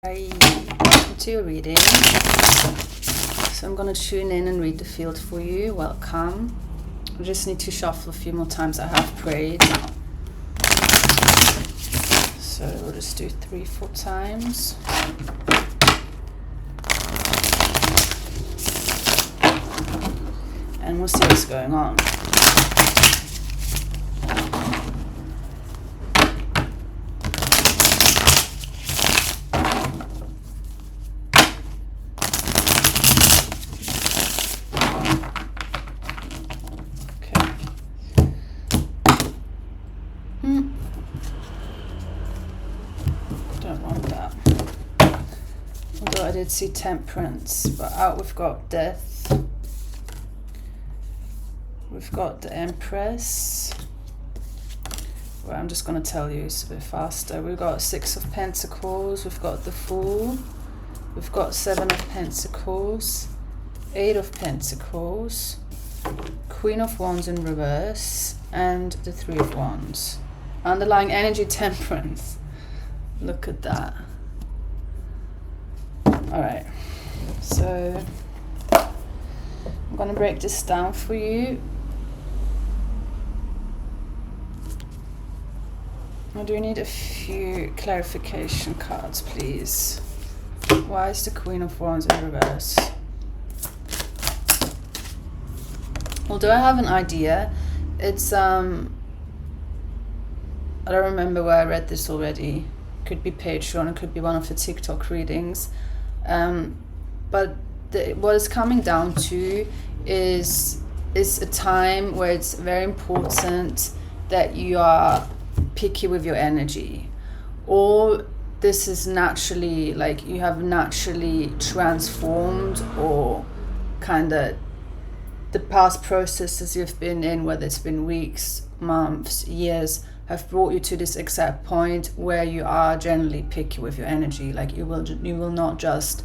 Hi, welcome to your reading. So I'm going to tune in and read the field for you. Welcome. I just need to shuffle a few more times. I have prayed. So we'll just do 3-4 times. And we'll see what's going on. Don't want that. Although I did see temperance, but out we've got death. We've got the Empress. Well, I'm just going to tell you it's a bit faster. We've got 6 of Pentacles. We've got the Fool. We've got 7 of Pentacles. 8 of Pentacles. Queen of Wands in reverse. And the 3 of Wands. Underlying energy, temperance. Look at that. Alright. So I'm going to break this down for you. I do need a few clarification cards, please. Why is the Queen of Wands in reverse? Although I have an idea, it's I don't remember where I read this already. Could be Patreon, it could be one of the TikTok readings. But what it's coming down to is a time where it's very important that you are picky with your energy. Or this is naturally, like you have naturally transformed, or kind of the past processes you've been in, whether it's been weeks, months, years, have brought you to this exact point where you are generally picky with your energy. Like you will not just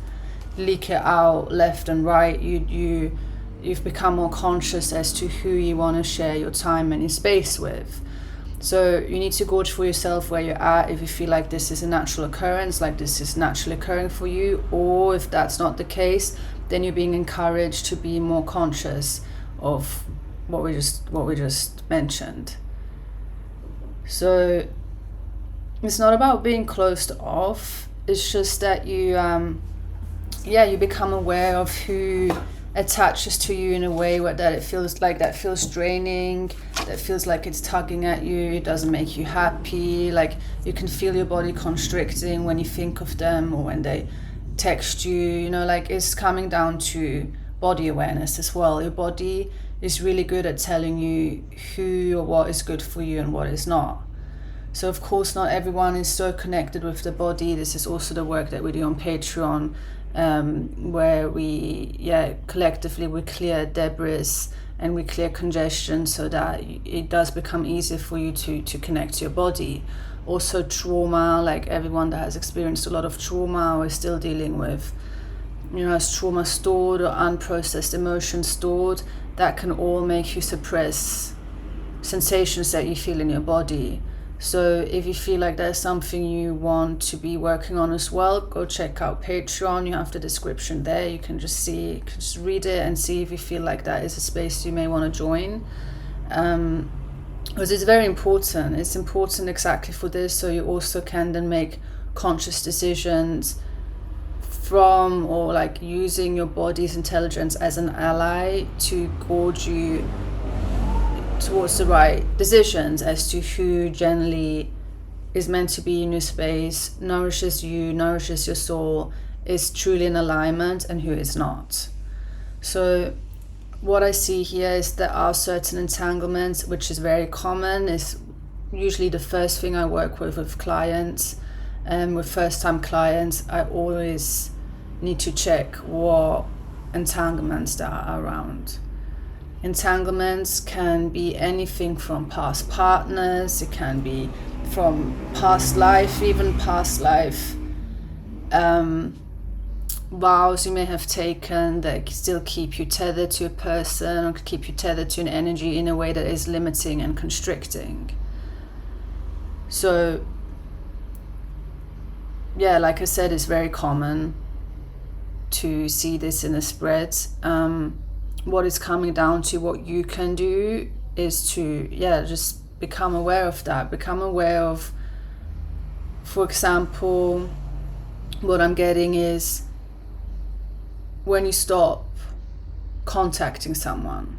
leak it out left and right. You've become more conscious as to who you want to share your time and your space with. So you need to gauge for yourself where you're at, if you feel like this is a natural occurrence, like this is naturally occurring for you, or if that's not the case, then you're being encouraged to be more conscious of what we just mentioned. So it's not about being closed off. It's just that you become aware of who attaches to you in a way that it feels draining, that feels like it's tugging at you, it doesn't make you happy. Like you can feel your body constricting when you think of them or when they text you, you know, like it's coming down to body awareness as well. Your body is really good at telling you who or what is good for you and what is not. So of course not everyone is so connected with the body. This is also the work that we do on Patreon, where we collectively we clear debris and we clear congestion so that it does become easier for you to connect to your body. Also trauma, like everyone that has experienced a lot of trauma or is still dealing with, you know, has trauma stored or unprocessed emotions stored, that can all make you suppress sensations that you feel in your body. So if you feel like there's something you want to be working on as well, go check out Patreon. You have the description there. You can just read it and see if you feel like that is a space you may want to join. Because it's very important. It's important exactly for this, so you also can then make conscious decisions from, or like using your body's intelligence as an ally to guide you towards the right decisions as to who generally is meant to be in your space, nourishes you, nourishes your soul, is truly in alignment, and who is not. So what I see here is there are certain entanglements, which is very common. Is usually the first thing I work with clients, and with first-time clients, I always need to check what entanglements there are around. Entanglements can be anything from past partners, it can be from past life, even past life vows you may have taken that still keep you tethered to a person or keep you tethered to an energy in a way that is limiting and constricting. So yeah, like I said, it's very common to see this in the spread. What it's coming down to, what you can do is to, just become aware of that. Become aware of, for example, what I'm getting is when you stop contacting someone.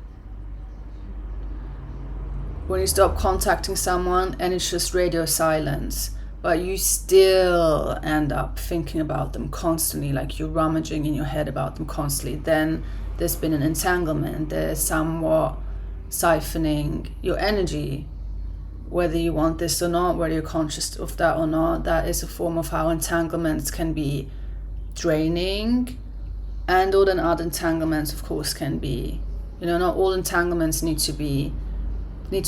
When you stop contacting someone and it's just radio silence, but you still end up thinking about them constantly, like you're rummaging in your head about them constantly, then there's been an entanglement. There's somewhat siphoning your energy. Whether you want this or not, whether you're conscious of that or not, that is a form of how entanglements can be draining. And all the other entanglements, of course, can be, not all entanglements need to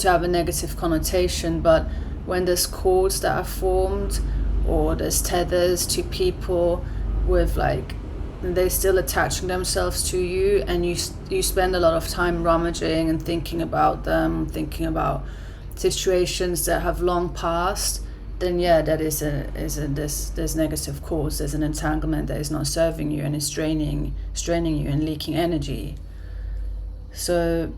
have a negative connotation, but when there's cords that are formed or there's tethers to people with they're still attaching themselves to you, and you spend a lot of time rummaging and thinking about them, thinking about situations that have long passed, then that is there's negative cause. There's an entanglement that is not serving you and is straining you and leaking energy. So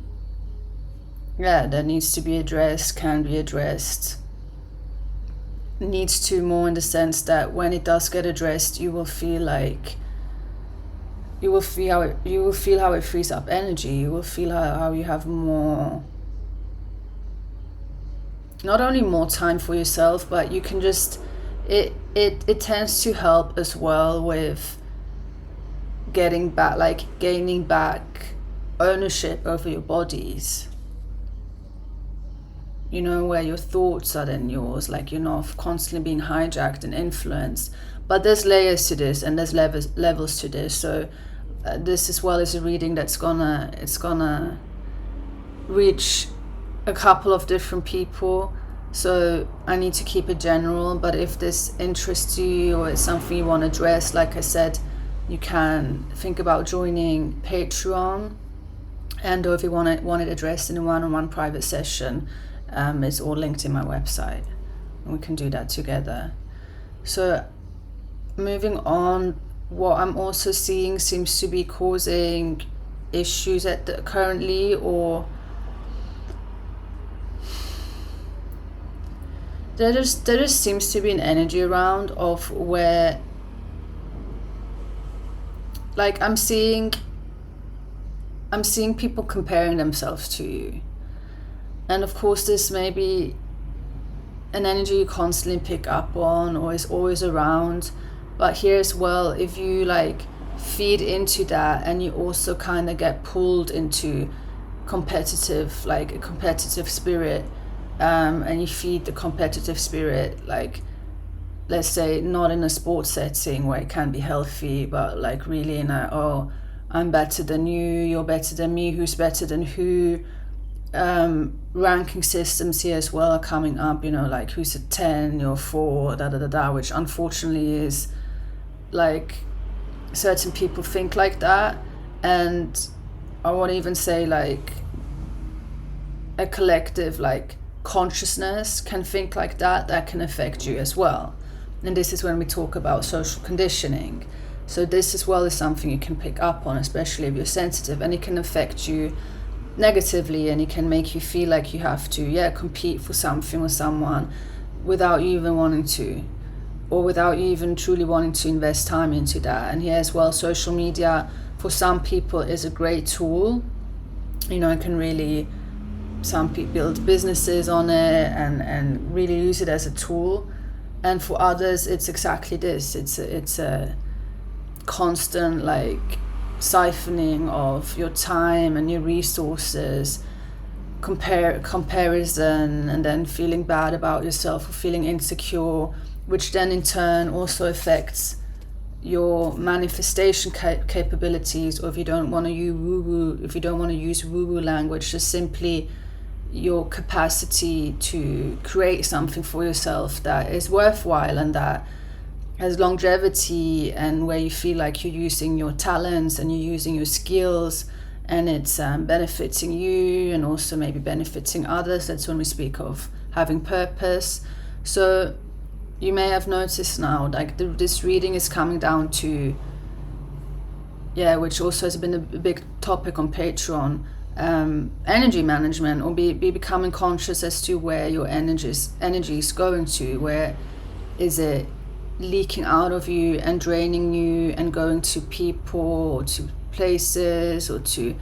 that needs to be addressed, can be addressed. Needs to, more in the sense that when it does get addressed, you will feel how it frees up energy. You will feel how you have more, not only more time for yourself, but you can just, it tends to help as well with gaining back ownership over your bodies. Where your thoughts are then yours, like you're not constantly being hijacked and influenced. But there's layers to this, and there's levels to this. So this as well is a reading that's gonna reach a couple of different people. So I need to keep it general, but if this interests you or it's something you want to address, like I said, you can think about joining Patreon, and or if you want it addressed in a one-on-one private session, it's all linked in my website, and we can do that together. So moving on, what I'm also seeing seems to be causing issues currently, or there just seems to be an energy around of where, I'm seeing people comparing themselves to you. And of course, this may be an energy you constantly pick up on or is always around. But here as well, if you feed into that and you also kind of get pulled into a competitive spirit, and you feed the competitive spirit, let's say not in a sports setting where it can be healthy, but really in I'm better than you, you're better than me, who's better than who. Ranking systems here as well are coming up, who's a 10, you're 4, which unfortunately is certain people think like that. And I won't even say a collective consciousness can think like that can affect you as well. And this is when we talk about social conditioning. So this as well is something you can pick up on, especially if you're sensitive, and it can affect you negatively, and it can make you feel like you have to compete for something or someone without you even wanting to, or without you even truly wanting to invest time into that. And here as well, social media for some people is a great tool. It can really, some people build businesses on it and really use it as a tool, and for others it's exactly this. It's a constant siphoning of your time and your resources, comparison, and then feeling bad about yourself or feeling insecure, which then in turn also affects your manifestation capabilities, or if you don't want to use woo-woo language, just simply your capacity to create something for yourself that is worthwhile and that has longevity, and where you feel like you're using your talents and you're using your skills, and it's benefiting you and also maybe benefiting others. That's when we speak of having purpose. So you may have noticed now, like this reading is coming down to, which also has been a big topic on Patreon, energy management, or be becoming conscious as to where your energy is going to. Where is it leaking out of you and draining you and going to people or to places or to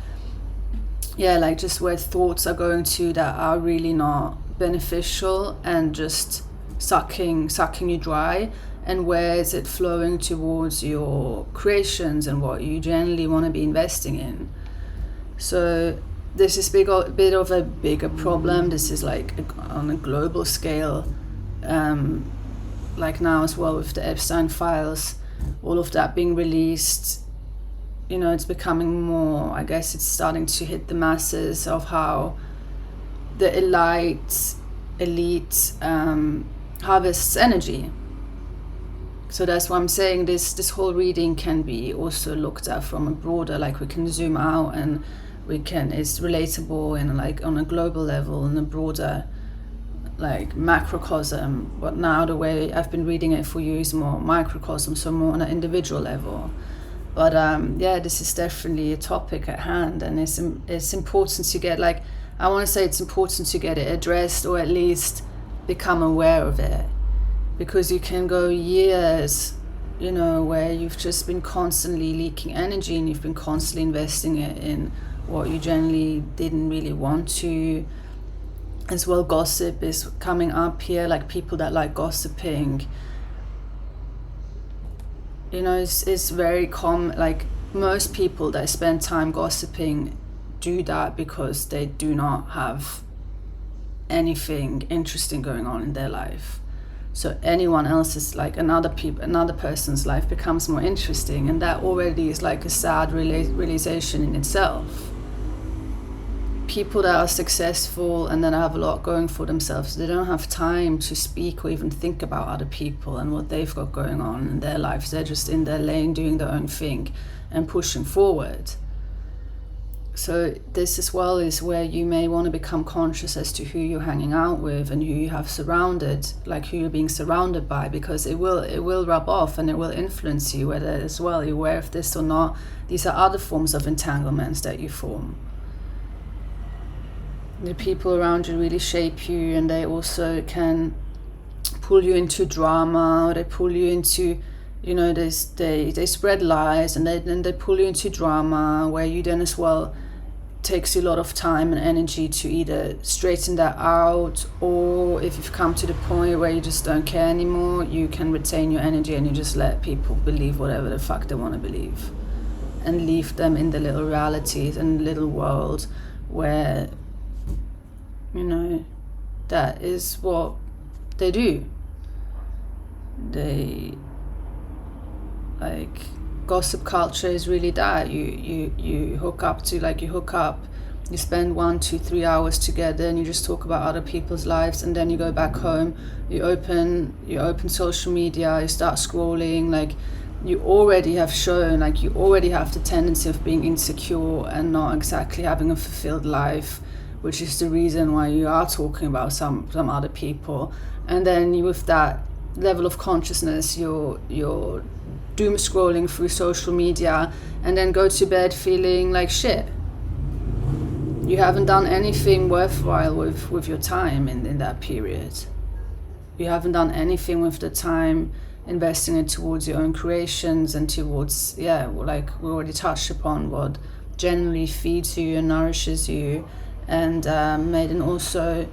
like just where thoughts are going to that are really not beneficial and just sucking you dry, and where is it flowing towards your creations and what you generally want to be investing in. So this is bit of a bigger problem. This is like on a global scale, like now as well with the Epstein files, all of that being released. It's becoming more, I guess it's starting to hit the masses of how the elite harvests energy. So that's why I'm saying this whole reading can be also looked at from a broader, like we can zoom out and it's relatable in like on a global level, in a broader like macrocosm. But now the way I've been reading it for you is more microcosm, so more on an individual level. But this is definitely a topic at hand, and it's important to get, like, I want to say it's important to get it addressed, or at least become aware of it, because you can go years, where you've just been constantly leaking energy and you've been constantly investing it in what you generally didn't really want to. As well, gossip is coming up here, like people that like gossiping. It's very common. Like most people that spend time gossiping do that because they do not have anything interesting going on in their life. So anyone else's, like another person's life becomes more interesting, and that already is like a sad realization in itself. People that are successful and that have a lot going for themselves, they don't have time to speak or even think about other people and what they've got going on in their lives. They're just in their lane doing their own thing and pushing forward. So this as well is where you may want to become conscious as to who you're hanging out with and who you have surrounded, like who you're being surrounded by, because it will rub off and it will influence you, whether as well you're aware of this or not. These are other forms of entanglements that you form. The people around you really shape you, and they also can pull you into drama, or they pull you into, they spread lies, and then they pull you into drama, where you then as well takes you a lot of time and energy to either straighten that out, or if you've come to the point where you just don't care anymore, you can retain your energy and you just let people believe whatever the fuck they want to believe, and leave them in the little realities and little world where that is what they do. They, like, gossip culture is really that. You hook up, you spend 1, 2, 3 hours together and you just talk about other people's lives, and then you go back home, you open social media, you start scrolling, like you already have shown, like you already have the tendency of being insecure and not exactly having a fulfilled life, which is the reason why you are talking about some other people. And then with that level of consciousness, you're doom scrolling through social media, and then go to bed feeling like shit. You haven't done anything worthwhile with your time in that period. You haven't done anything with the time, investing it towards your own creations and towards, like we already touched upon, what generally feeds you and nourishes you, and may then also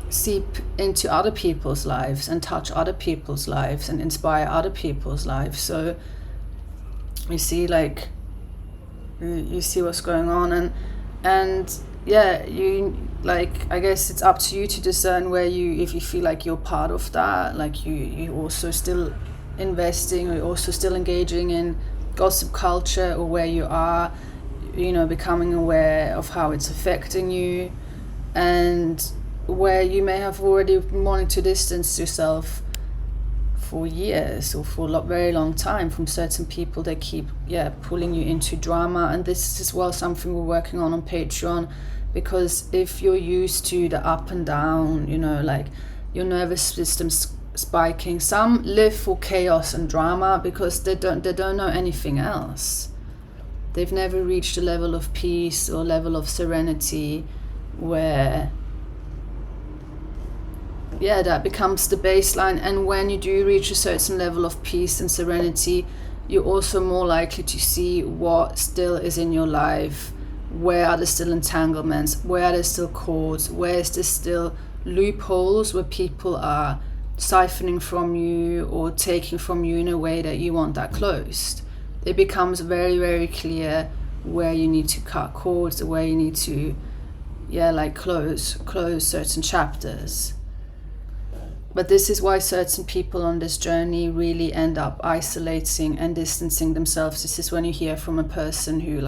seep into other people's lives and touch other people's lives and inspire other people's lives. So you see, like, you see what's going on, and you, like, I guess it's up to you to discern where if you feel like you're part of that, like you also still investing, or you're also still engaging in gossip culture, or where you are becoming aware of how it's affecting you, and where you may have already been wanting to distance yourself for years or for a very long time from certain people that keep pulling you into drama. And this is as well something we're working on Patreon, because if you're used to the up and down, like your nervous system spiking. Some live for chaos and drama because they don't know anything else. They've never reached a level of peace or level of serenity where, yeah, that becomes the baseline. And when you do reach a certain level of peace and serenity, you're also more likely to see what still is in your life. Where are there still entanglements? Where are there still cords? Where is there still loopholes where people are siphoning from you or taking from you in a way that you want that closed? It becomes very, very clear where you need to cut cords, where you need to, close certain chapters. But this is why certain people on this journey really end up isolating and distancing themselves. This is when you hear from a person who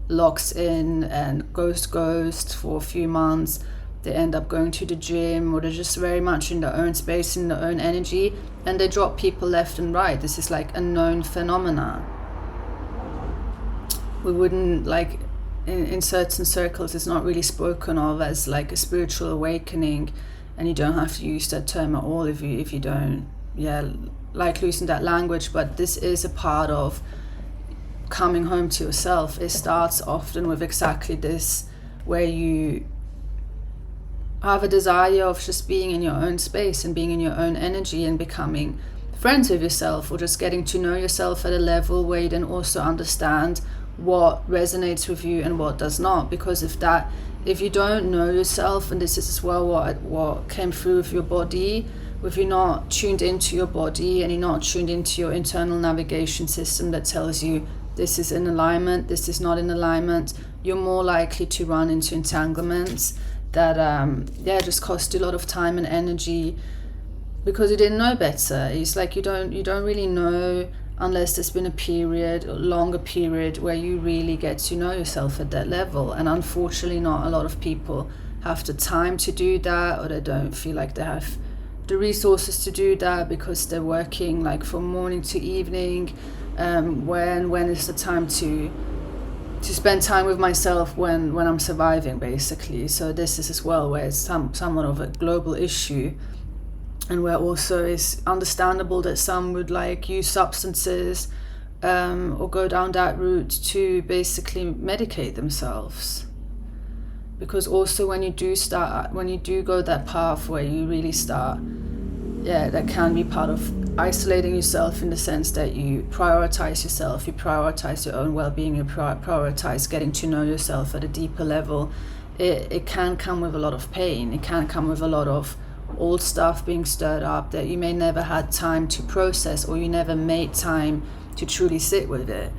locks in and goes ghost for a few months. They end up going to the gym, or they're just very much in their own space, in their own energy, and they drop people left and right. This is a known phenomena. We wouldn't in certain circles, it's not really spoken of as a spiritual awakening, and you don't have to use that term at all if you don't using that language. But this is a part of coming home to yourself. It starts often with exactly this, where you have a desire of just being in your own space and being in your own energy and becoming friends with yourself, or just getting to know yourself at a level where you then also understand what resonates with you and what does not. Because if you don't know yourself, and this is as well what came through with your body, if you're not tuned into your body and you're not tuned into your internal navigation system that tells you this is in alignment, this is not in alignment, you're more likely to run into entanglements that just cost you a lot of time and energy because you didn't know better. It's you don't really know unless there's been a longer period where you really get to know yourself at that level. And unfortunately, not a lot of people have the time to do that, or they don't feel like they have the resources to do that because they're working from morning to evening. When is the time to spend time with myself when I'm surviving, basically? So this is as well where it's somewhat of a global issue. And where also it's understandable that some would use substances or go down that route to basically medicate themselves. Because also when you do go that path where you really start, that can be part of isolating yourself, in the sense that you prioritize yourself, you prioritize your own well-being, you prioritize getting to know yourself at a deeper level. It can come with a lot of pain. It can come with a lot of old stuff being stirred up that you may never had time to process, or you never made time to truly sit with it.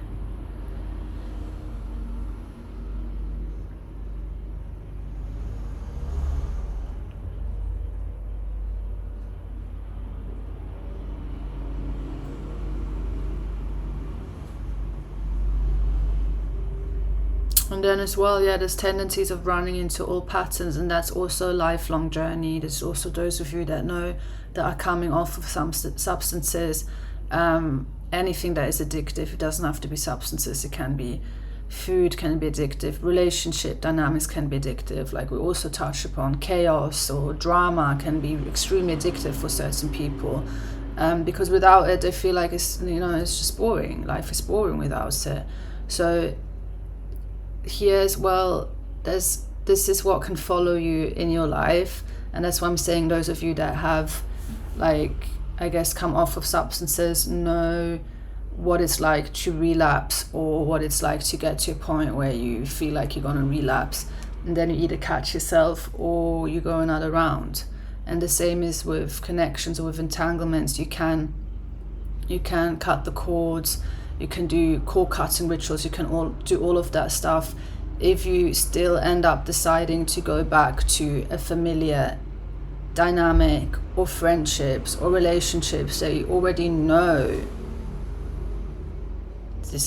And then as well, there's tendencies of running into old patterns, and that's also a lifelong journey. There's also those of you that know that are coming off of some substances, anything that is addictive. It doesn't have to be substances, it can be food, can be addictive, relationship dynamics can be addictive, we also touch upon chaos or drama can be extremely addictive for certain people, because without it they feel like it's just boring. Life is boring without it. So here as well, this is what can follow you in your life. And that's why I'm saying those of you that have come off of substances know what it's like to relapse, or what it's like to get to a point where you feel like you're going to relapse, and then you either catch yourself or you go another round. And the same is with connections or with entanglements. You can cut the cords, you can do cord cutting rituals, you can do all of that stuff. If you still end up deciding to go back to a familiar dynamic or friendships or relationships that you already know we're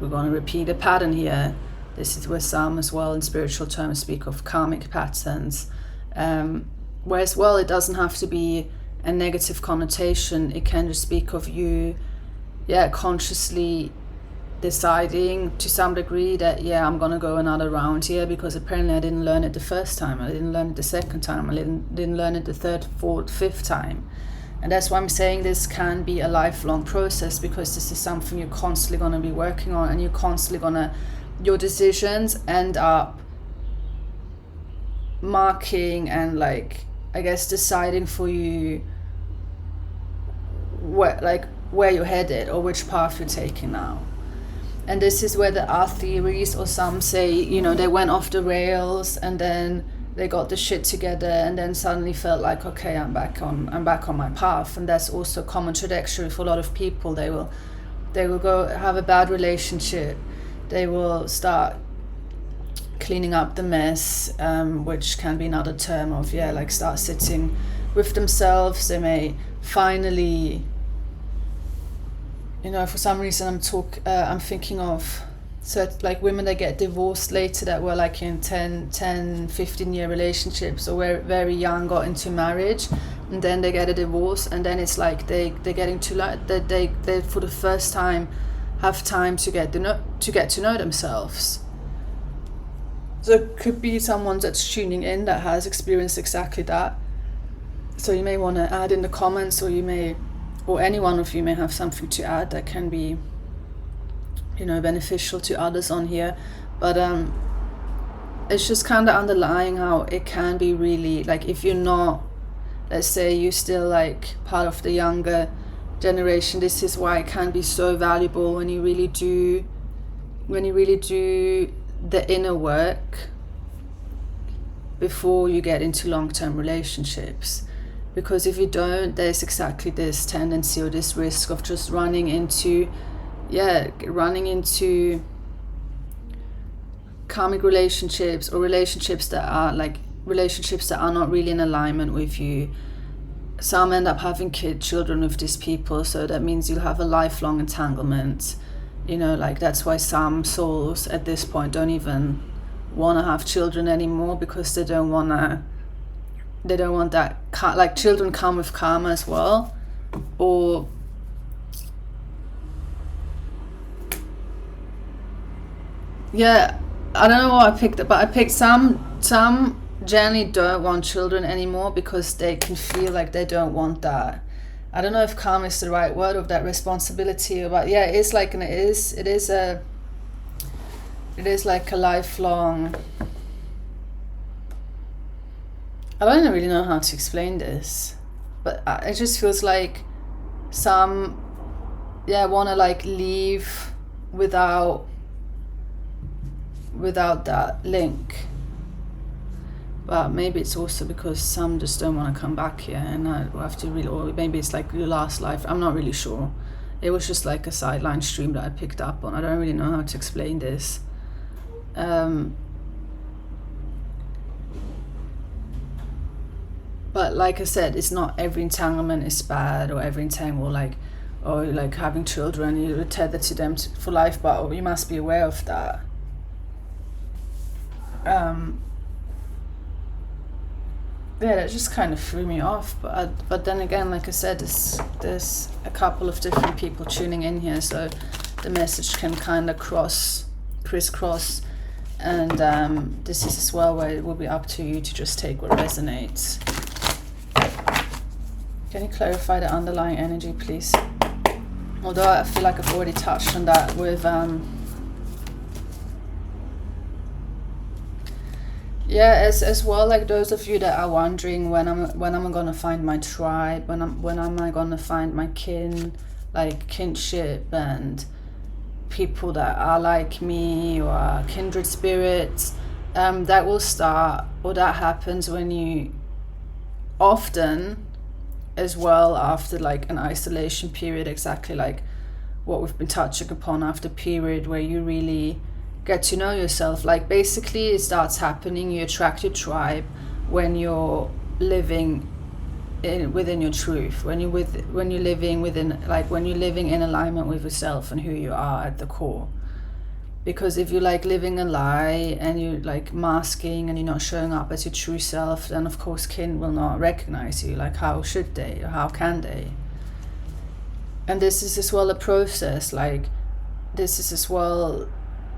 gonna repeat a pattern here. This is where some as well in spiritual terms speak of karmic patterns, whereas well it doesn't have to be a negative connotation. It can just speak of you consciously deciding to some degree that, yeah, I'm gonna go another round here, because apparently I didn't learn it the first time, I didn't learn it the second time, I didn't learn it the third, fourth, fifth time. And that's why I'm saying this can be a lifelong process, because this is something you're constantly going to be working on, and you're constantly going to, your decisions end up marking and like, I guess, deciding for you where you're headed or which path you're taking now. And this is where there are theories, or some say, you know, they went off the rails and then they got the shit together and then suddenly felt like, okay, I'm back on my path. And that's also common trajectory for a lot of people. They will go have a bad relationship, they will start cleaning up the mess, which can be another term of, yeah, like start sitting with themselves. They may finally, you know, for some reason I'm thinking of like women that get divorced later, that were like in 10, 15 year relationships, or were very young, got into marriage, and then they get a divorce, and then it's like they're getting to like that they for the first time have time to get to know themselves. So it could be someone that's tuning in that has experienced exactly that. So you may want to add in the comments, or any one of you may have something to add that can be, you know, beneficial to others on here. But it's just kind of underlying how it can be really, like, if you're not, let's say you're still like part of the younger generation, this is why it can be so valuable when you really do the inner work before you get into long-term relationships. Because if you don't, there's exactly this tendency or this risk of just running into karmic relationships, or relationships that are not really in alignment with you. Some end up having children with these people, so that means you'll have a lifelong entanglement. You know, like that's why some souls at this point don't even want to have children anymore, because they don't want that, like, children come with karma as well. Or yeah, I don't know what I picked, but I picked some generally don't want children anymore because they can feel like they don't want that. I don't know if karma is the right word, of that responsibility, but yeah, it is like it is like a lifelong, I don't really know how to explain this, but it just feels like some want to like leave without that link. But maybe it's also because some just don't want to come back here, and I have to really, or maybe it's like your last life, I'm not really sure. It was just like a sideline stream that I picked up on. I don't really know how to explain this. But like I said, it's not every entanglement is bad, or every entanglement, or like having children, you're tethered to them for life, but you must be aware of that. That just kind of threw me off, but then again, like I said, there's a couple of different people tuning in here, so the message can kind of crisscross, and this is as well where it will be up to you to just take what resonates. Can you clarify the underlying energy, please? Although I feel like I've already touched on that with as well, like those of you that are wondering when I'm gonna find my tribe, when am I gonna find my kinship and people that are like me, or kindred spirits, that will start, or that happens when you often, as well, after like an isolation period, exactly like what we've been touching upon, after a period where you really get to know yourself. Like basically it starts happening, you attract your tribe when you're living within your truth, when you're living in alignment with yourself and who you are at the core. Because if you're like living a lie and you're like masking and you're not showing up as your true self, then of course kin will not recognize you. Like how should they, or how can they? And this is as well a process, like this is as well,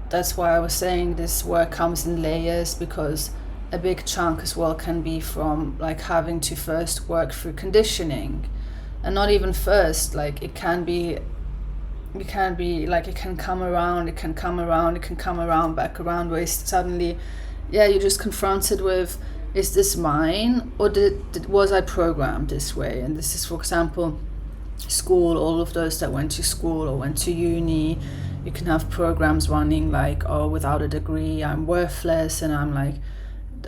that's why I was saying this work comes in layers, because a big chunk as well can be from like having to first work through conditioning, and not even first, like it can be like it can come around back around, where suddenly you're just confronted with, is this mine, or was I programmed this way? And this is, for example, school. All of those that went to school or went to uni, you can have programs running like, oh, without a degree I'm worthless and I'm like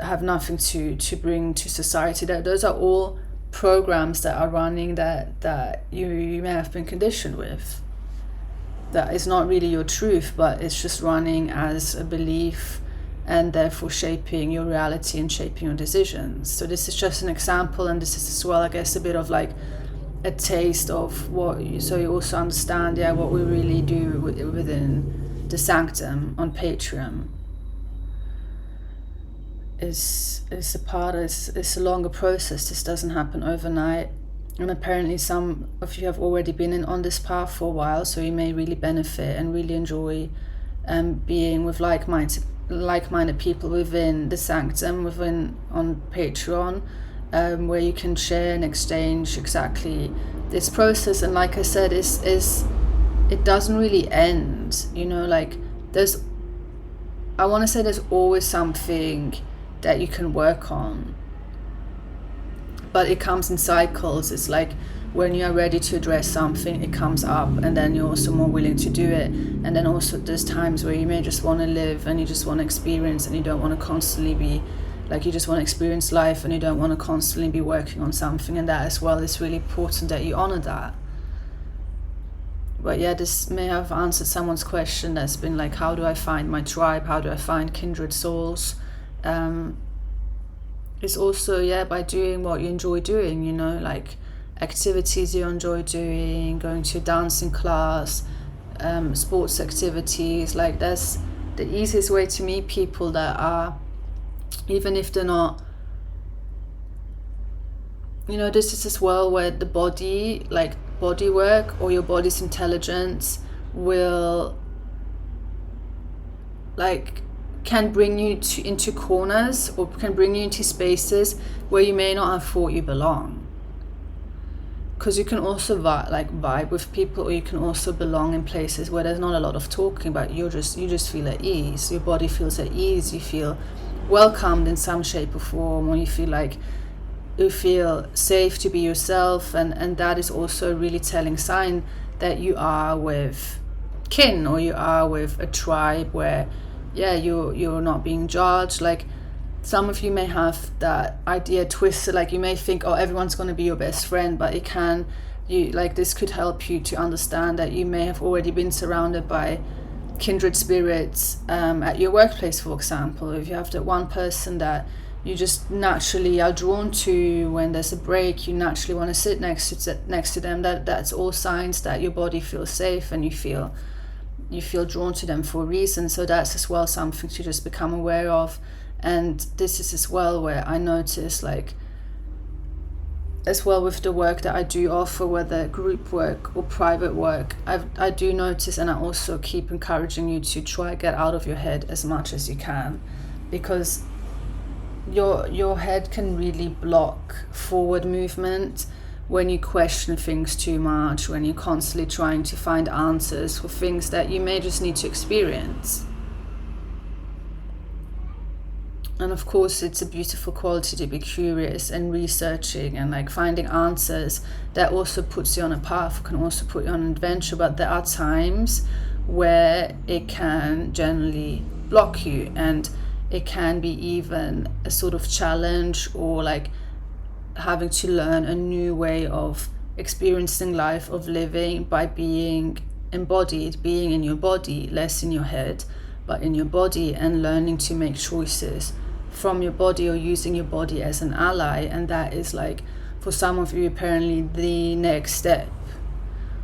have nothing to bring to society. That those are all programs that are running that you may have been conditioned with. That is not really your truth, but it's just running as a belief, and therefore shaping your reality and shaping your decisions. So this is just an example, and this is as well, I guess, a bit of like a taste of so you also understand what we really do within the Sanctum on Patreon. It's a longer process. This doesn't happen overnight, and apparently some of you have already been on this path for a while, so you may really benefit and really enjoy being with like-minded people within the Sanctum, on Patreon, where you can share and exchange exactly this process. And like I said, it doesn't really end, like I want to say there's always something that you can work on, but it comes in cycles. It's like when you are ready to address something, it comes up, and then you're also more willing to do it. And then also there's times where you may just want to live and you just want to experience, and you don't want to constantly be like, you just want to experience life and you don't want to constantly be working on something. And that as well is really important, that you honor that. But this may have answered someone's question that's been like, how do I find my tribe? How do I find kindred souls? It's also by doing what you enjoy doing, like activities you enjoy doing, going to a dancing class, sports activities. Like that's the easiest way to meet people that are, even if they're not, this is as well where the body, like body work or your body's intelligence will can bring you into corners, or can bring you into spaces where you may not have thought you belong. Because you can also vibe with people, or you can also belong in places where there's not a lot of talking, but you just feel at ease. Your body feels at ease. You feel welcomed in some shape or form, or you feel safe to be yourself, and that is also a really telling sign that you are with kin, or you are with a tribe where you're not being judged. Like some of you may have that idea twisted, like you may think, oh, everyone's going to be your best friend, but this could help you to understand that you may have already been surrounded by kindred spirits at your workplace, for example. If you have that one person that you just naturally are drawn to, when there's a break you naturally want to sit next to them, that's all signs that your body feels safe and you feel drawn to them for a reason. So that's as well something to just become aware of. And this is as well where I notice, like, as well with the work that I do offer, whether group work or private work, I do notice, and I also keep encouraging you to try get out of your head as much as you can, because your head can really block forward movement when you question things too much, when you're constantly trying to find answers for things that you may just need to experience. And of course, it's a beautiful quality to be curious and researching and like finding answers. That also puts you on a path, can also put you on an adventure. But there are times where it can generally block you, and it can be even a sort of challenge, or like having to learn a new way of experiencing life, of living by being embodied, being in your body, less in your head, but in your body, and learning to make choices from your body, or using your body as an ally. And that is, like, for some of you, apparently the next step,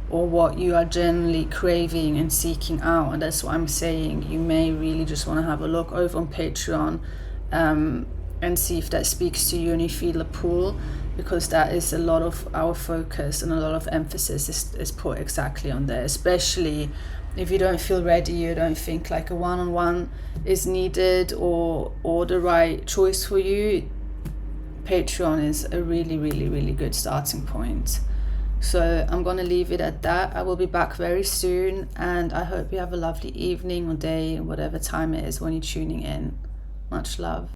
or what you are generally craving and seeking out. And that's what I'm saying, you may really just want to have a look over on Patreon and see if that speaks to you and you feel a pull. because that is a lot of our focus, and a lot of emphasis is put exactly on there, especially if you don't feel ready, you don't think like a one-on-one is needed or the right choice for you. Patreon is a really, really, really good starting point. So I'm going to leave it at that. I will be back very soon, and I hope you have a lovely evening or day, whatever time it is when you're tuning in. Much love.